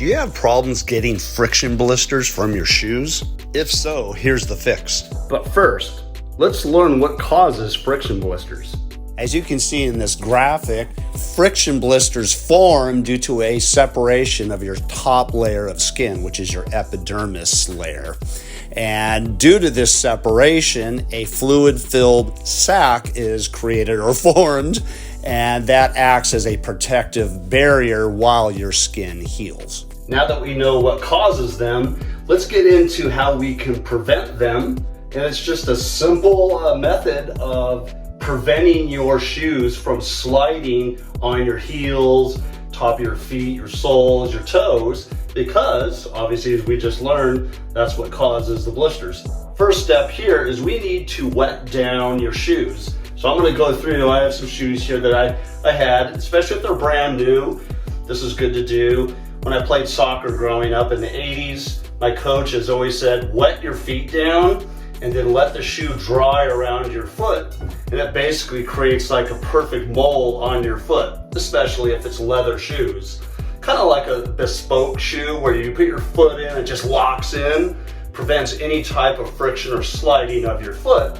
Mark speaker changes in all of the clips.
Speaker 1: Do you have problems getting friction blisters from your shoes? If so, here's the fix.
Speaker 2: But first, let's learn what causes friction blisters.
Speaker 1: As you can see in this graphic, friction blisters form due to a separation of your top layer of skin, which is your epidermis layer. And due to this separation, a fluid-filled sac is created or formed, and that acts as a protective barrier while your skin heals.
Speaker 2: Now that we know what causes them, let's get into how we can prevent them. And it's just a simple method of preventing your shoes from sliding on your heels, top of your feet, your soles, your toes, because obviously, as we just learned, that's what causes the blisters. First step here is we need to wet down your shoes. So I'm gonna go through, I have some shoes here that I had, especially if they're brand new. This is good to do. When I played soccer growing up in the 80s, my coach has always said, wet your feet down and then let the shoe dry around your foot. And it basically creates like a perfect mold on your foot, especially if it's leather shoes. Kind of like a bespoke shoe where you put your foot in, it just locks in, prevents any type of friction or sliding of your foot.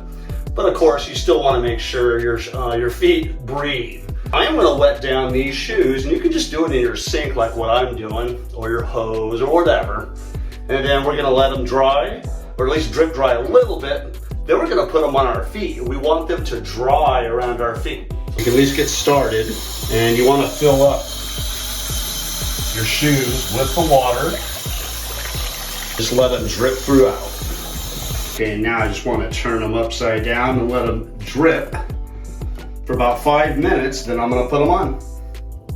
Speaker 2: But of course, you still want to make sure your feet breathe. I am going to wet down these shoes, and you can just do it in your sink like what I'm doing, or your hose, or whatever. And then we're going to let them dry, or at least drip dry a little bit. Then we're going to put them on our feet. We want them to dry around our feet. You can at least get started, and you want to fill up your shoes with the water. Just let them drip throughout. Okay, now I just want to turn them upside down and let them drip for about 5 minutes, then I'm gonna put them on.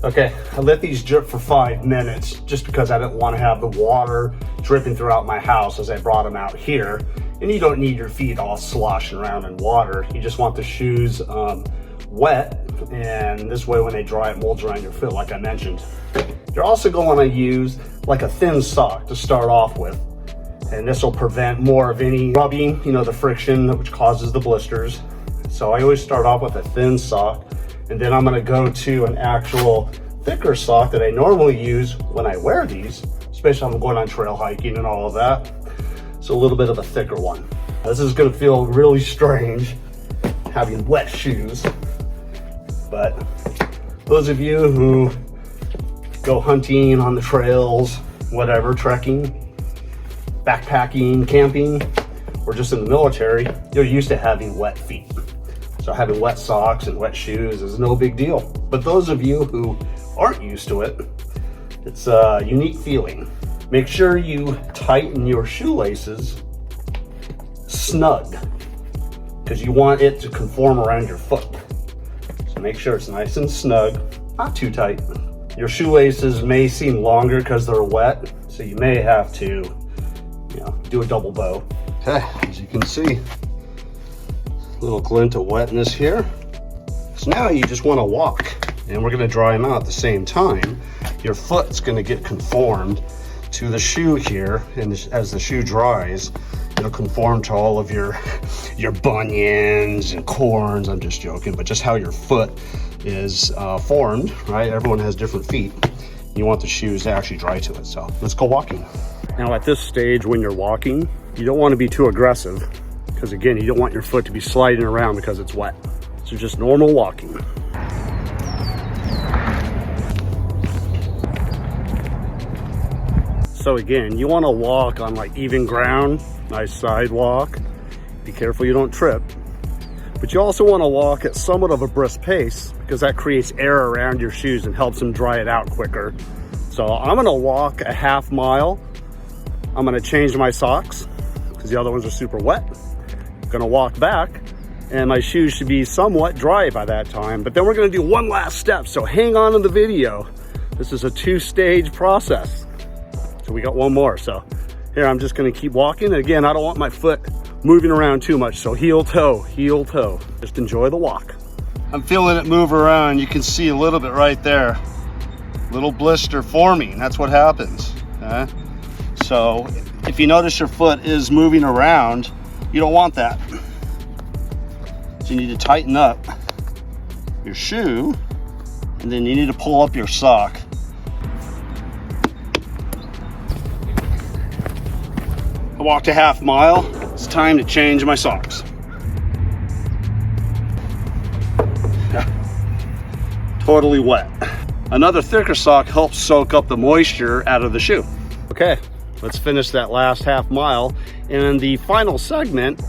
Speaker 2: Okay, I let these drip for 5 minutes just because I didn't want to have the water dripping throughout my house as I brought them out here. And you don't need your feet all sloshing around in water. You just want the shoes wet, and this way when they dry, it molds around your foot like I mentioned. You're also going to use like a thin sock to start off with. And this will prevent more of any rubbing, the friction which causes the blisters. So I always start off with a thin sock, and then I'm gonna go to an actual thicker sock that I normally use when I wear these, especially if I'm going on trail hiking and all of that. So a little bit of a thicker one. This is gonna feel really strange having wet shoes, but those of you who go hunting on the trails, whatever, trekking, backpacking, camping, or just in the military, you're used to having wet feet. So having wet socks and wet shoes is no big deal. But those of you who aren't used to it, it's a unique feeling. Make sure you tighten your shoelaces snug, because you want it to conform around your foot. So make sure it's nice and snug, not too tight. Your shoelaces may seem longer because they're wet, so you may have to, do a double bow. Okay, as you can see, little glint of wetness here. So now you just want to walk, and we're going to dry them out at the same time. Your foot's going to get conformed to the shoe here, and as the shoe dries, it'll conform to all of your bunions and corns. I'm just joking, but just how your foot is formed, right? Everyone has different feet. You want the shoes to actually dry to it. So let's go walking. Now at this stage, when you're walking, you don't want to be too aggressive, because again, you don't want your foot to be sliding around because it's wet. So just normal walking. So again, you want to walk on like even ground, nice sidewalk. Be careful you don't trip. But you also want to walk at somewhat of a brisk pace, because that creates air around your shoes and helps them dry it out quicker. So I'm going to walk a half mile. I'm going to change my socks because the other ones are super wet. I'm going to walk back, and my shoes should be somewhat dry by that time. But then we're going to do one last step. So hang on in the video. This is a 2-stage process. So we got one more. So here, I'm just going to keep walking. And again, I don't want my foot moving around too much. So heel toe, heel toe. Just enjoy the walk. I'm feeling it move around. You can see a little bit right there. Little blister forming. That's what happens. Okay? So if you notice your foot is moving around, you don't want that. So you need to tighten up your shoe, and then you need to pull up your sock. walked a half mile. It's time to change my socks. Totally wet. Another thicker sock helps soak up the moisture out of the shoe. Okay, let's finish that last half mile. And in the final segment,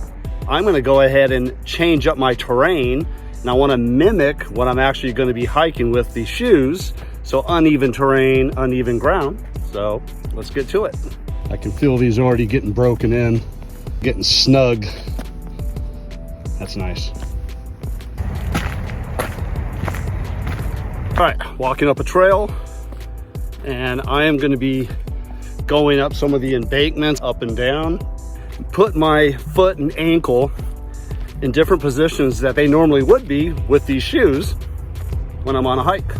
Speaker 2: I'm gonna go ahead and change up my terrain. And I wanna mimic what I'm actually gonna be hiking with these shoes. So uneven terrain, uneven ground. So let's get to it. I can feel these already getting broken in, getting snug. That's nice. All right, walking up a trail, and I am going to be going up some of the embankments up and down. Put my foot and ankle in different positions that they normally would be with these shoes when I'm on a hike.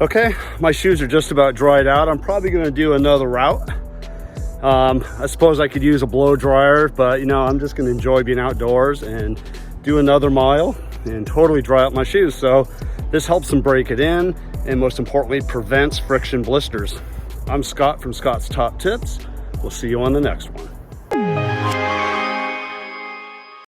Speaker 2: Okay, my shoes are just about dried out. I'm probably going to do another route. I suppose I could use a blow dryer, but you know, I'm just going to enjoy being outdoors and do another mile and totally dry out my shoes. So this helps them break it in, and most importantly, prevents friction blisters. I'm Scott from Scott's Top Tips. We'll see you on the next one.